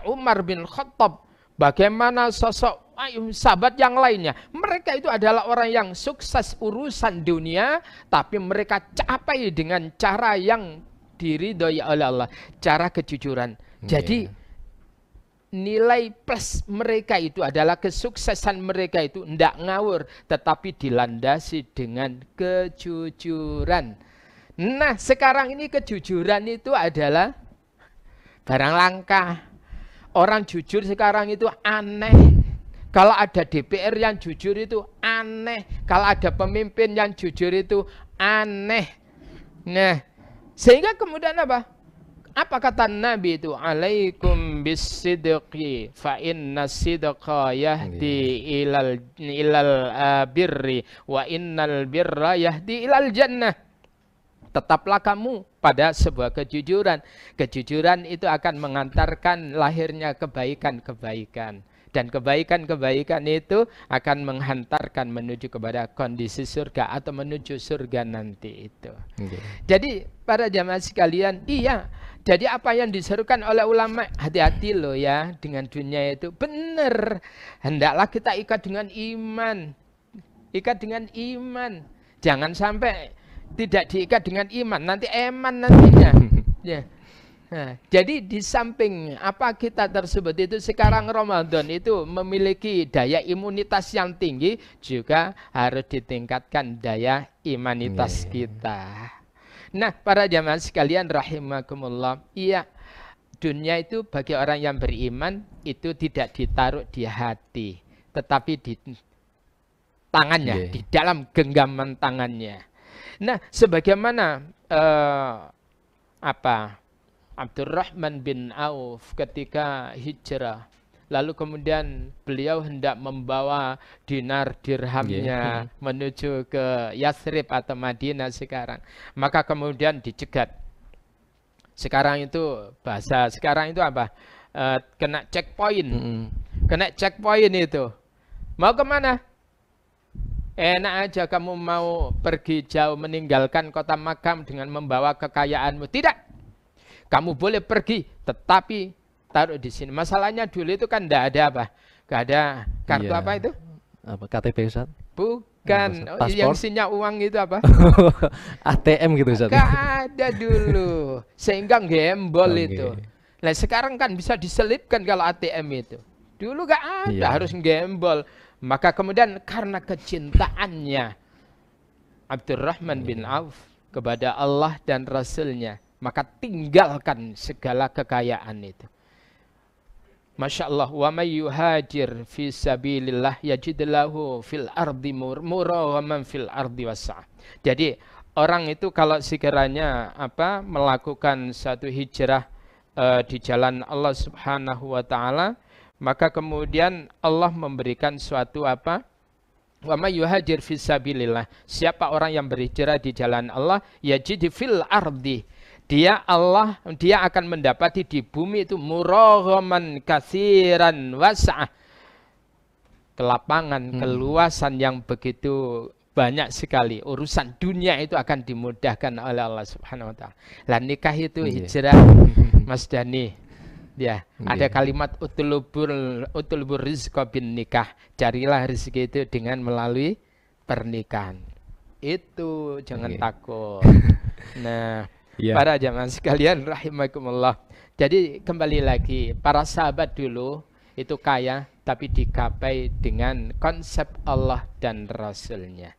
Umar bin Khattab, bagaimana sosok sahabat yang lainnya. Mereka itu adalah orang yang sukses urusan dunia, tapi mereka capai dengan cara yang diridhoi oleh Allah, cara kejujuran. Jadi nilai plus mereka itu adalah kesuksesan mereka itu tidak ngawur, tetapi dilandasi dengan kejujuran. Nah, sekarang ini kejujuran itu adalah barang langka. Orang jujur sekarang itu aneh. Kalau ada DPR yang jujur itu aneh. Kalau ada pemimpin yang jujur itu aneh. Nah, sehingga kemudian apa? Apa kata Nabi itu? Alaikum bisidqi fa inna sidqa yahdi ilal birri wa innal birra yahdi ilal jannah. tetaplah kamu pada sebuah kejujuran. Kejujuran itu akan mengantarkan lahirnya kebaikan-kebaikan. Dan kebaikan-kebaikan itu akan menghantarkan menuju kepada kondisi surga atau menuju surga nanti itu. Jadi para jamaah sekalian, iya. Jadi apa yang diserukan oleh ulama, hati-hati loh ya dengan dunia itu. Benar. Hendaklah kita ikat dengan iman. Ikat dengan iman. Jangan sampai tidak diikat dengan iman, nanti eman nantinya. Ya. Nah, jadi di samping apa kita tersebut itu sekarang Ramadan itu memiliki daya imunitas yang tinggi, juga harus ditingkatkan daya imanitas kita. Nah, para jamaah sekalian rahimakumullah, iya, dunia itu bagi orang yang beriman itu tidak ditaruh di hati, tetapi di tangannya, di dalam genggaman tangannya. Nah, sebagaimana Abdurrahman bin Auf ketika hijrah, lalu kemudian beliau hendak membawa dinar dirhamnya menuju ke Yathrib atau Madinah sekarang, maka kemudian dicegat. Sekarang itu bahasa sekarang itu apa? Kena checkpoint, kena checkpoint itu. Mau kemana? Enak aja kamu mau pergi jauh meninggalkan kota Makam dengan membawa kekayaanmu. Tidak. Kamu boleh pergi, tetapi taruh di sini. Masalahnya dulu itu kan tidak ada apa? Tidak ada kartu apa itu? Apa, KTP Ustaz? Bukan. Yang isinya uang itu apa? ATM gitu Ustaz? Tidak ada dulu. Sehingga gembol itu. Nah sekarang kan bisa diselipkan kalau ATM itu. Dulu nggak ada, harus gembol. Maka kemudian karena kecintaannya Abdurrahman bin Auf kepada Allah dan Rasulnya, maka tinggalkan segala kekayaan itu. Masya Allah, wa may yuhajir fi sabilillah yajid lahu fil ardi murawaman fil ardi wasa'. Jadi orang itu kalau sekiranya melakukan satu hijrah di jalan Allah Subhanahu wa taala, maka kemudian Allah memberikan suatu wa may yuhajir fi sabilillah, siapa orang yang berhijrah di jalan Allah, yajid fil ardi, dia akan mendapati di bumi itu muraghaman katsiran wasa'ah, kelapangan, keluasan yang begitu banyak sekali. Urusan dunia itu akan dimudahkan oleh Allah Subhanahu wa taala. Lah nikah itu hijrah Mas Dani. Ya, ada kalimat utulubur rizqa bin nikah. Carilah rezeki itu dengan melalui pernikahan. Itu jangan takut. Nah, para jamaah sekalian rahimakumullah. Jadi kembali lagi, para sahabat dulu itu kaya tapi digapai dengan konsep Allah dan Rasulnya.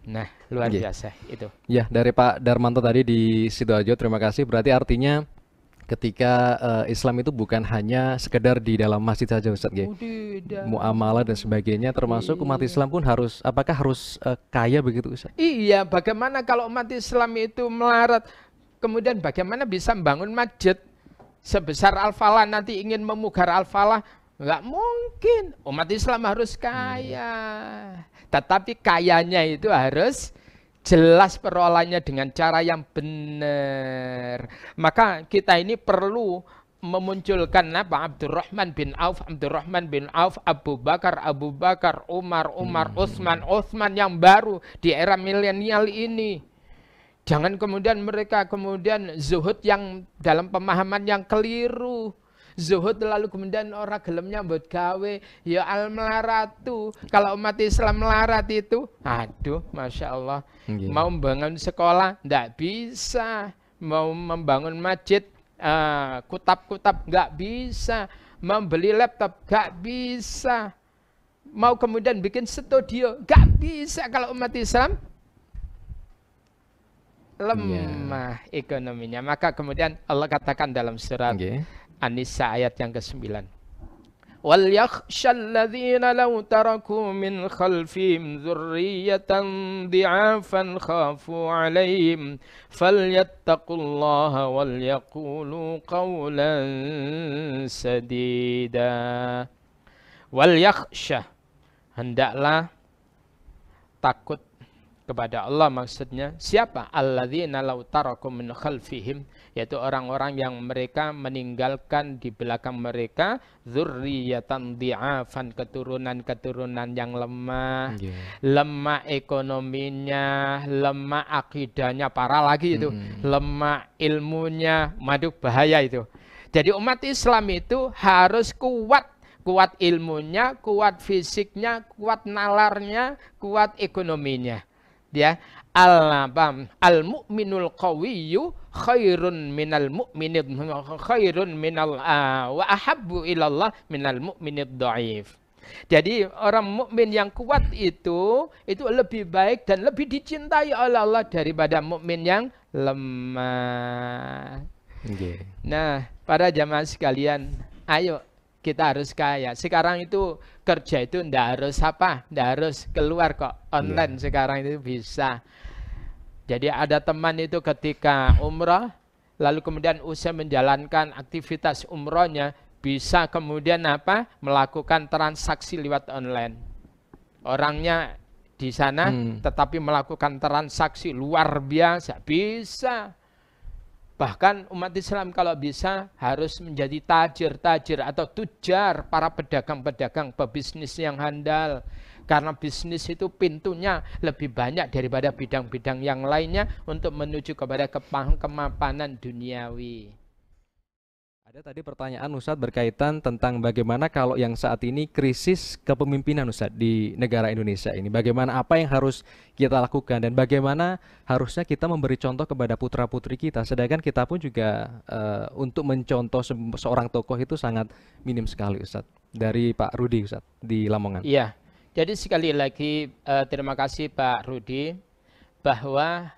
Nah, luar biasa itu. Ya, dari Pak Darmanto tadi di Sidoarjo, terima kasih. Berarti artinya ketika Islam itu bukan hanya sekedar di dalam masjid saja Ustaz, muamalah dan sebagainya, termasuk umat Islam pun harus, apakah harus kaya begitu Ustaz? Iya, bagaimana kalau umat Islam itu melarat, kemudian bagaimana bisa membangun masjid sebesar Al-Falah, nanti ingin memugar Al-Falah, nggak mungkin. Umat Islam harus kaya, tetapi kayanya itu harus jelas perolahannya dengan cara yang benar. Maka kita ini perlu memunculkan Abdurrahman bin Auf, Abu Bakar, Umar, Utsman yang baru di era milenial ini. Jangan kemudian mereka zuhud yang dalam pemahaman yang keliru. Zuhud lalu kemudian orang gelemnya buat gawe, ya al melaratu. Kalau umat Islam melarat itu, aduh, masya Allah. Mau membangun sekolah, ndak bisa. Mau membangun masjid, kutab-kutab, nggak bisa. Mau beli laptop, nggak bisa. Mau kemudian bikin studio, nggak bisa kalau umat Islam lemah ekonominya. Maka kemudian Allah katakan dalam surat An-Nisa ayat yang ke-9. Wal yakhshal ladzina law taraku min khalfihim dzurriyyatan dhi'afan khafu 'alaihim falyattaqullaha wal yaqulu qawlan sadida. Wal yakhsha, hendaklah takut kepada Allah maksudnya. Siapa? Alladzina law taraku min khalfihim, yaitu orang-orang yang mereka meninggalkan di belakang mereka dzurriyyatan dhi'afan, keturunan-keturunan yang lemah, lemah ekonominya, lemah akidahnya, parah lagi itu, lemah ilmunya, madu bahaya itu. Jadi umat Islam itu harus kuat, kuat ilmunya, kuat fisiknya, kuat nalarnya, kuat ekonominya. Ya, al-mu'minul qawiyyu khairun minal mu'minid khairun minal wa ahabbu ilallah minal mu'minid dhaif. Jadi orang mukmin yang kuat itu lebih baik dan lebih dicintai oleh Allah daripada mukmin yang lemah. Okay. Nah, para jamaah sekalian, ayo kita harus kaya. Sekarang itu kerja itu ndak harus apa? Ndak harus keluar kok. Online sekarang itu bisa. Jadi ada teman itu ketika umrah, lalu kemudian usai menjalankan aktivitas umrohnya, bisa kemudian apa? Melakukan transaksi lewat online. Orangnya di sana, tetapi melakukan transaksi luar biasa. Bisa. Bahkan umat Islam kalau bisa harus menjadi tajir-tajir atau tujar, para pedagang-pedagang, pebisnis yang handal. Karena bisnis itu pintunya lebih banyak daripada bidang-bidang yang lainnya untuk menuju kepada kemapanan duniawi. Ada tadi pertanyaan Ustadz berkaitan tentang bagaimana kalau yang saat ini krisis kepemimpinan Ustadz di negara Indonesia ini. Bagaimana, apa yang harus kita lakukan dan bagaimana harusnya kita memberi contoh kepada putra-putri kita. Sedangkan kita pun juga untuk mencontoh seorang tokoh itu sangat minim sekali Ustadz. Dari Pak Rudi Ustadz di Lamongan. Iya, jadi sekali lagi terima kasih Pak Rudi, bahwa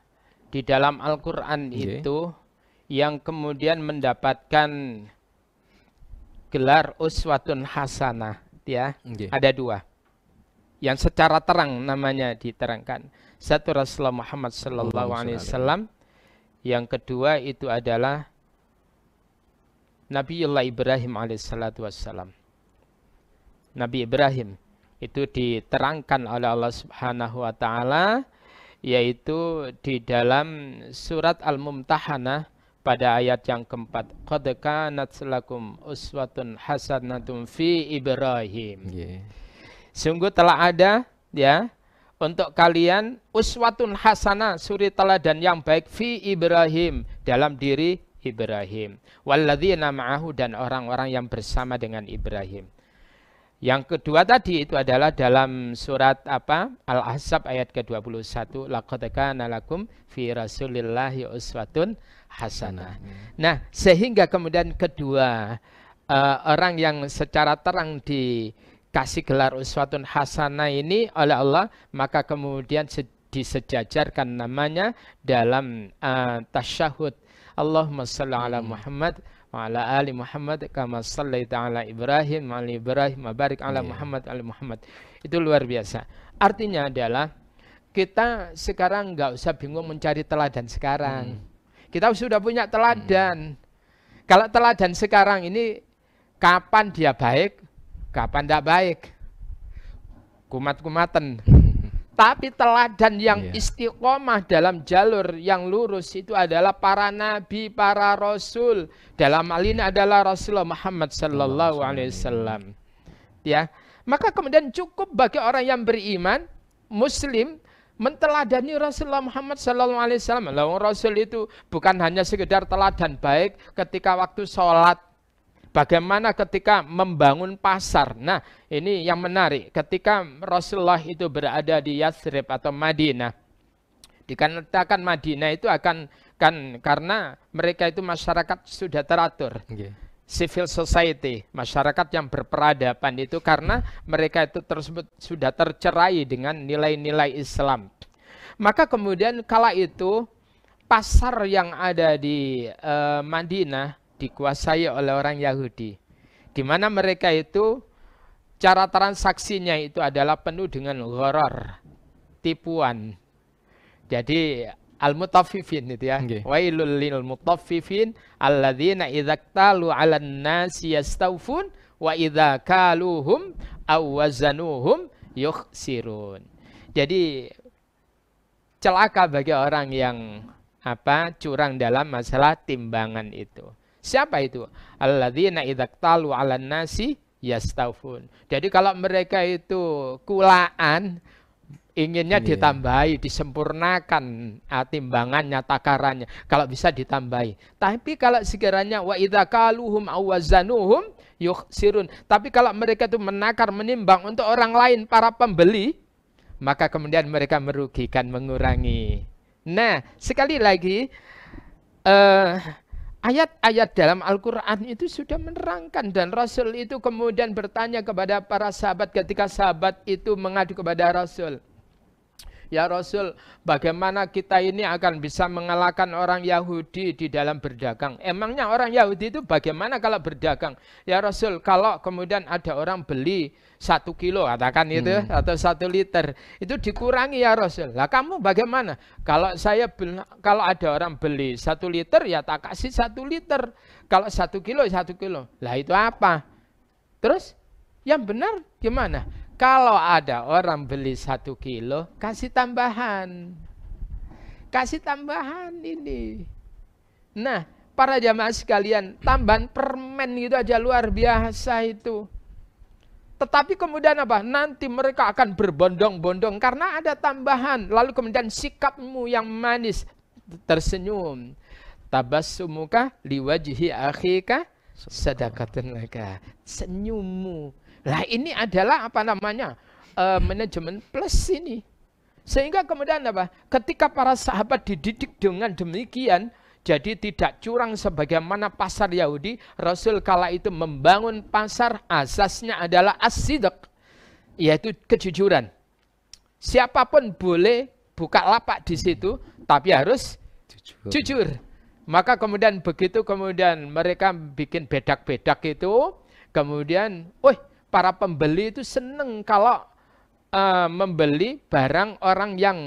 di dalam Al-Quran itu yang kemudian mendapatkan gelar uswatun hasanah, ya, ada dua. Yang secara terang namanya diterangkan. Satu Rasulullah Muhammad sallallahu alaihi wasallam, yang kedua itu adalah Nabiullah Ibrahim alaihissalatu wassalam. Nabi Ibrahim itu diterangkan oleh Allah Subhanahu wa taala, yaitu di dalam surat Al-Mumtahanah pada ayat yang keempat, qad kanat lakum uswatun hasanatun fi Ibrahim. Sungguh telah ada, ya, untuk kalian uswatun hasanah, suri teladan yang baik, fi Ibrahim, dalam diri Ibrahim, walladzina ma'ahu, dan orang-orang yang bersama dengan Ibrahim. Yang kedua tadi itu adalah dalam surat apa? Al-Ahzab ayat ke-21, laqad kana lakum fi Rasulillahi uswatun hasanah. Nah, sehingga kemudian kedua orang yang secara terang dikasih gelar uswatun hasanah ini oleh Allah, maka kemudian disejajarkan namanya dalam tasyahud. Allahumma shalli ala Muhammad wa ala ali Muhammad kama shallaita ala Ibrahim wa ala Ibrahim wa barik ala Muhammad ala Muhammad. Itu luar biasa. Artinya adalah kita sekarang nggak usah bingung mencari teladan sekarang. Kita sudah punya teladan. Kalau teladan sekarang ini, kapan dia baik, kapan tidak baik, kumat-kumatan. Tapi teladan yang istiqomah dalam jalur yang lurus itu adalah para nabi, para rasul. Dalam hal ini adalah Rasulullah Muhammad sallallahu alaihi wasallam. Ya, maka kemudian cukup bagi orang yang beriman, muslim, menteladani Rasulullah Muhammad sallallahu alaihi wasallam. Rasul itu bukan hanya sekedar teladan baik ketika waktu sholat. Bagaimana ketika membangun pasar. Nah, ini yang menarik. Ketika Rasulullah itu berada di Yathrib atau Madinah, dikatakan Madinah itu karena mereka itu masyarakat sudah teratur. Civil society, masyarakat yang berperadaban itu, karena mereka itu tersebut sudah tercerai dengan nilai-nilai Islam. Maka kemudian kala itu pasar yang ada di Madinah dikuasai oleh orang Yahudi, di mana mereka itu cara transaksinya itu adalah penuh dengan gharar, tipuan. Jadi al-mutaffifin itu ya. Wailul lil mutaffifin alladzina idza qtalu 'alan nasi yastawfun wa idza kaluhum aw wazanuhum yukhsirun. Jadi celaka bagi orang yang curang dalam masalah timbangan itu. Siapa itu? Alladzina idza qtalu 'alan nasi yastawfun. Jadi kalau mereka itu kulaan, inginnya ditambahi, disempurnakan timbangannya, takarannya. Kalau bisa ditambahi. Tapi kalau sekiranya wa idza kaluhum aw wazanuhum yukhsirun. Tapi kalau mereka itu menakar, menimbang untuk orang lain, para pembeli, maka kemudian mereka merugikan, mengurangi. Nah, sekali lagi ayat-ayat dalam Al-Quran itu sudah menerangkan, dan Rasul itu kemudian bertanya kepada para sahabat ketika sahabat itu mengadu kepada Rasul. Ya Rasul, bagaimana kita ini akan bisa mengalahkan orang Yahudi di dalam berdagang? Emangnya orang Yahudi itu bagaimana kalau berdagang? Ya Rasul, kalau kemudian ada orang beli 1 kilo, katakan itu, atau 1 liter, itu dikurangi ya Rasul. Lah kamu bagaimana? Kalau ada orang beli 1 liter, ya tak kasih 1 liter. Kalau 1 kilo, 1 kilo. Lah itu apa? Terus yang benar gimana? Kalau ada orang beli 1 kilo, kasih tambahan. Kasih tambahan ini. Nah, para jamaah sekalian, tambahan permen itu aja luar biasa itu. Tetapi kemudian apa? Nanti mereka akan berbondong-bondong karena ada tambahan. Lalu kemudian sikapmu yang manis, tersenyum. Tabassumuka liwajhi akhika sadaqatun laka. Senyummu. Lah ini adalah manajemen plus ini. Sehingga kemudian apa? Ketika para sahabat dididik dengan demikian, jadi tidak curang sebagaimana pasar Yahudi, Rasul kala itu membangun pasar asasnya adalah as-sidq, yaitu kejujuran. Siapapun boleh buka lapak di situ, tapi harus jujur. Maka kemudian begitu kemudian mereka bikin bedak-bedak itu, kemudian, para pembeli itu seneng kalau membeli barang orang yang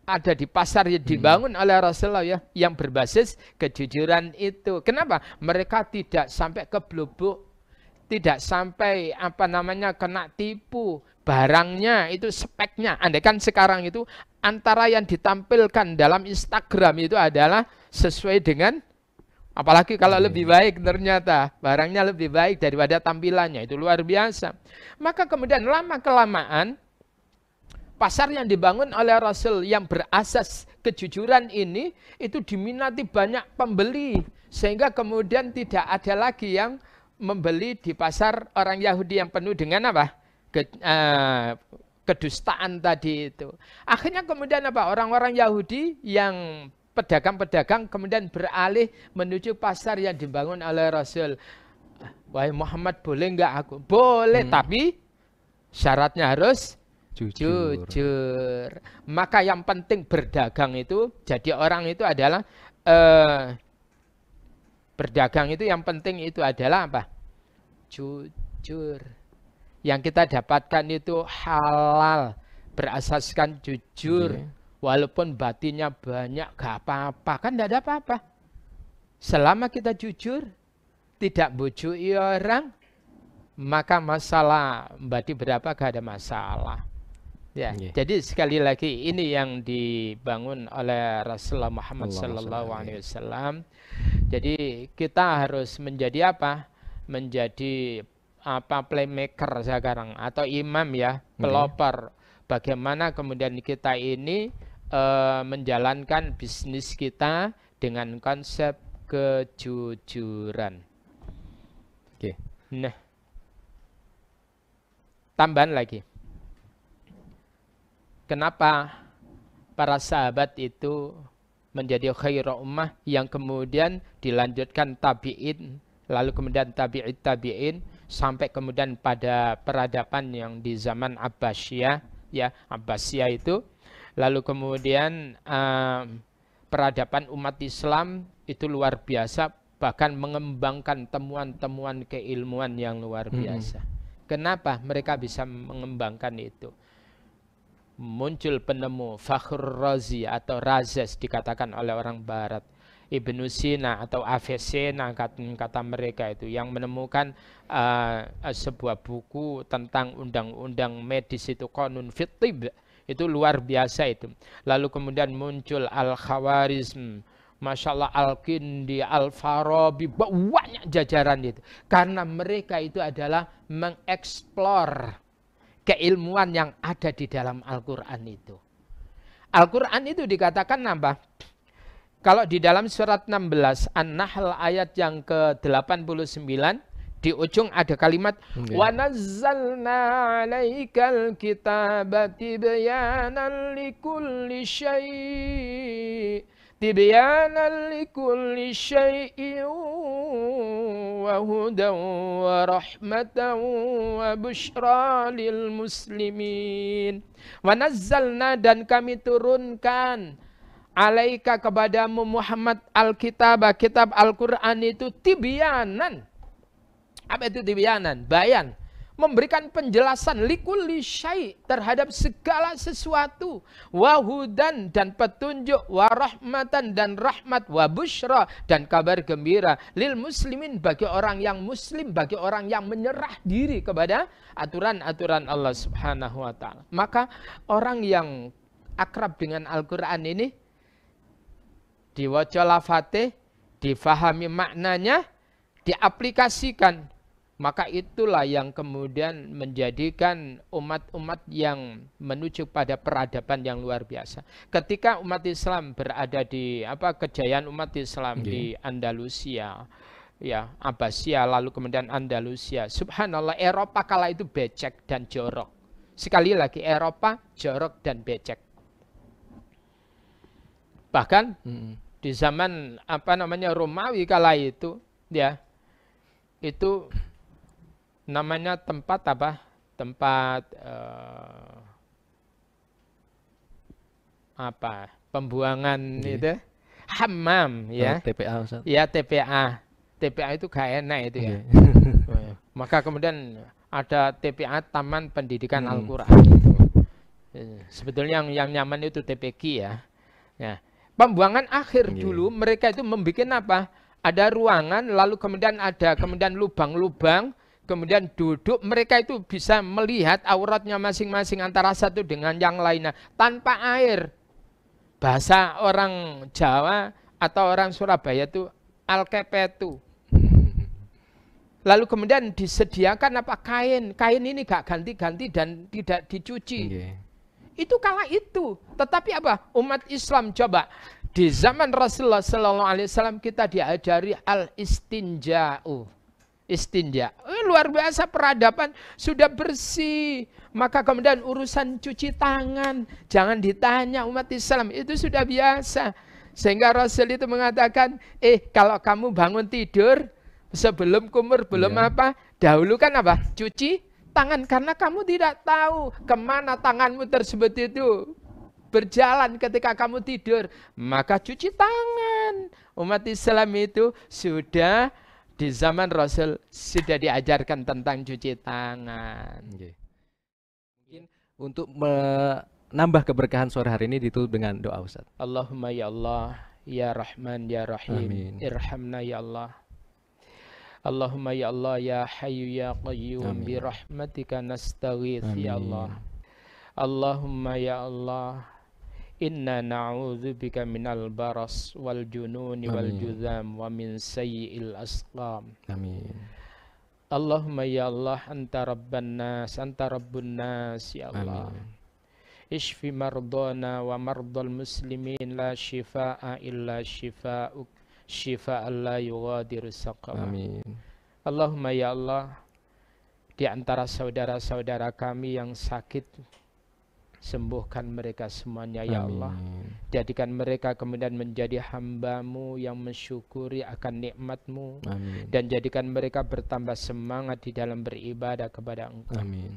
ada di pasar yang dibangun oleh Rasulullah ya, yang berbasis kejujuran itu. Kenapa? Mereka tidak sampai keblubuk, tidak sampai kena tipu. Barangnya itu speknya. Andai kan sekarang itu antara yang ditampilkan dalam Instagram itu adalah sesuai dengan, apalagi kalau lebih baik, ternyata barangnya lebih baik daripada tampilannya, itu luar biasa. Maka kemudian lama-kelamaan pasar yang dibangun oleh Rasul yang berasas kejujuran ini itu diminati banyak pembeli. Sehingga kemudian tidak ada lagi yang membeli di pasar orang Yahudi yang penuh dengan kedustaan tadi itu. Akhirnya kemudian orang-orang Yahudi yang pedagang-pedagang kemudian beralih menuju pasar yang dibangun oleh Rasul. Wahai Muhammad, boleh enggak aku? Boleh, tapi syaratnya harus jujur. Maka yang penting berdagang itu, jadi orang itu adalah berdagang itu yang penting itu adalah apa? Jujur. Yang kita dapatkan itu halal, berasaskan jujur. Walaupun batinnya banyak, gak apa-apa. Kan tidak ada apa-apa. Selama kita jujur, tidak bujui orang, maka masalah bati berapa gak ada masalah. Ya, jadi sekali lagi ini yang dibangun oleh Rasulullah Muhammad SAW. Jadi kita harus menjadi apa? Menjadi playmaker sekarang atau imam ya, pelopor. Bagaimana kemudian kita ini menjalankan bisnis kita dengan konsep kejujuran. Nah, tambahan lagi. Kenapa para sahabat itu menjadi khairul ummah yang kemudian dilanjutkan tabi'in, lalu kemudian tabi'in sampai kemudian pada peradaban yang di zaman Abbasiyah, ya, Abbasiyah itu. Lalu kemudian peradaban umat Islam itu luar biasa, bahkan mengembangkan temuan-temuan keilmuan yang luar biasa. Kenapa mereka bisa mengembangkan itu? Muncul penemu Fakhr Razi atau Razes dikatakan oleh orang Barat, Ibnu Sina atau Avicenna kata mereka itu, yang menemukan sebuah buku tentang undang-undang medis itu, Qanun Fit Tib, Itu luar biasa itu. Lalu kemudian muncul Al-Khawarizm, Masya Allah, Al-Kindi, Al-Farabi, banyak jajaran itu. Karena mereka itu adalah mengeksplor keilmuan yang ada di dalam Al-Quran itu. Al-Quran itu dikatakan apa? Kalau di dalam surat 16 An-Nahl ayat yang ke-89, di ujung ada kalimat wa nazzalna 'alaikal kitaba tibyanan likulli syai' tibyanan likulli syai'in wa hudan wa rahmatan wa busyra lil muslimin. Wa nazzalna, dan kami turunkan, alaika, kepadamu Muhammad, al-kitab, kitab Al-Quran itu tibyanan. Apa itu tibyanan? Bayan. Memberikan penjelasan likulli syai', terhadap segala sesuatu. Wahudan, dan petunjuk. Warahmatan, dan rahmat. Wabushra, dan kabar gembira. Lil muslimin, bagi orang yang muslim, bagi orang yang menyerah diri kepada aturan-aturan Allah subhanahu wa ta'ala. Maka orang yang akrab dengan Al-Quran ini, diwaca lafate, difahami maknanya, diaplikasikan, maka itulah yang kemudian menjadikan umat-umat yang menuju pada peradaban yang luar biasa. Ketika umat Islam berada di kejayaan umat Islam di Andalusia, ya, Abbasiyah, lalu kemudian Andalusia. Subhanallah, Eropa kala itu becek dan jorok. Sekali lagi, Eropa jorok dan becek. Bahkan di zaman Romawi kala itu, ya, itu namanya tempat pembuangan itu hammam, ya. TPA, Ustaz. Ya, TPA. TPA itu gak enak itu, ya. Maka kemudian ada TPA, Taman Pendidikan Al-Quran itu. Sebetulnya yang nyaman itu TPQ, ya. Ya. Pembuangan akhir dulu mereka itu membuat apa? Ada ruangan, lalu kemudian ada lubang-lubang, kemudian duduk, mereka itu bisa melihat auratnya masing-masing antara satu dengan yang lainnya tanpa air. Bahasa orang Jawa atau orang Surabaya itu al-kepetu. Lalu kemudian disediakan kain. Kain ini gak ganti-ganti dan tidak dicuci. Itu kala itu. Tetapi umat Islam coba di zaman Rasulullah SAW kita diajari al-istinja'u. Istinja. Luar biasa, peradaban sudah bersih. Maka kemudian urusan cuci tangan jangan ditanya umat Islam, itu sudah biasa. Sehingga Rasul itu mengatakan, kalau kamu bangun tidur sebelum kumur, dahulu kan cuci tangan, karena kamu tidak tahu kemana tanganmu tersebut itu berjalan ketika kamu tidur. Maka cuci tangan. Umat Islam itu sudah di zaman Rasul sudah diajarkan tentang cuci tangan. Mungkin untuk menambah keberkahan sore hari ini ditutup dengan doa, Ustaz. Allahumma ya Allah, ya Rahman, ya Rahim, irhamna ya Allah. Allahumma ya Allah, ya Hayyu ya Qayyum, bi rahmatika nastaghith ya Allah. Allahumma ya Allah, inna na'udzubika minal baras wal jununi wal juzam wa min sayyi'il asqam. Amin. Allahumma ya Allah, anta rabban nas, anta rabbun nas ya Allah. Ishfi mardana wa mardal muslimin, la shifaa'a illa shifaa'uk, shifaa'an la yughadiru saqama. Amin. Allahumma ya Allah, di antara saudara-saudara kami yang sakit, sembuhkan mereka semuanya ya Allah. Jadikan mereka kemudian menjadi hamba-Mu yang mensyukuri akan nikmat-Mu. Dan jadikan mereka bertambah semangat di dalam beribadah kepada Engkau. Amin.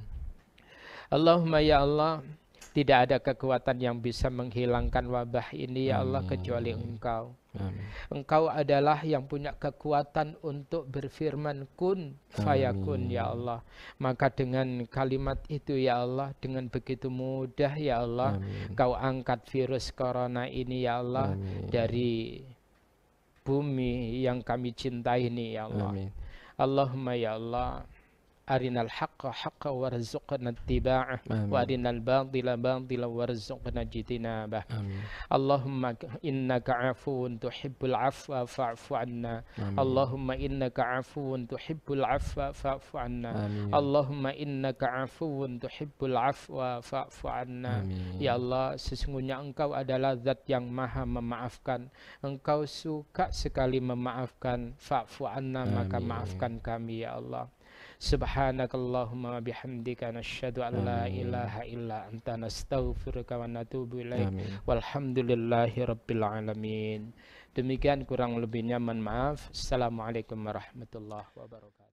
Allahumma ya Allah, tidak ada kekuatan yang bisa menghilangkan wabah ini ya Allah kecuali Engkau. Engkau adalah yang punya kekuatan untuk berfirman kun fayakun ya Allah. Maka dengan kalimat itu ya Allah, dengan begitu mudah ya Allah, Kau angkat virus corona ini ya Allah dari bumi yang kami cintai ini ya Allah. Allahumma ya Allah, arinal haqqa haqqa warzuqna ittiba'ah wa arinal batila batila warzuqna jitinabah. Allahumma innaka afuwun tuhibbul afwa fa'fu anna. Allahumma innaka afuwun tuhibbul afwa fa'fu anna. Allahumma innaka afuwun tuhibbul afwa fa'fu anna. Ya Allah, sesungguhnya Engkau adalah zat yang maha memaafkan, Engkau suka sekali memaafkan. Fa'fu anna, maka maafkan kami ya Allah. Subhanakallahumma bihamdika nasyhadu an la ilaha illa anta nastaghfiruka wa natubu ilaik. Walhamdulillahi rabbil alamin. Demikian kurang lebihnya mohon maaf. Assalamualaikum warahmatullahi wabarakatuh.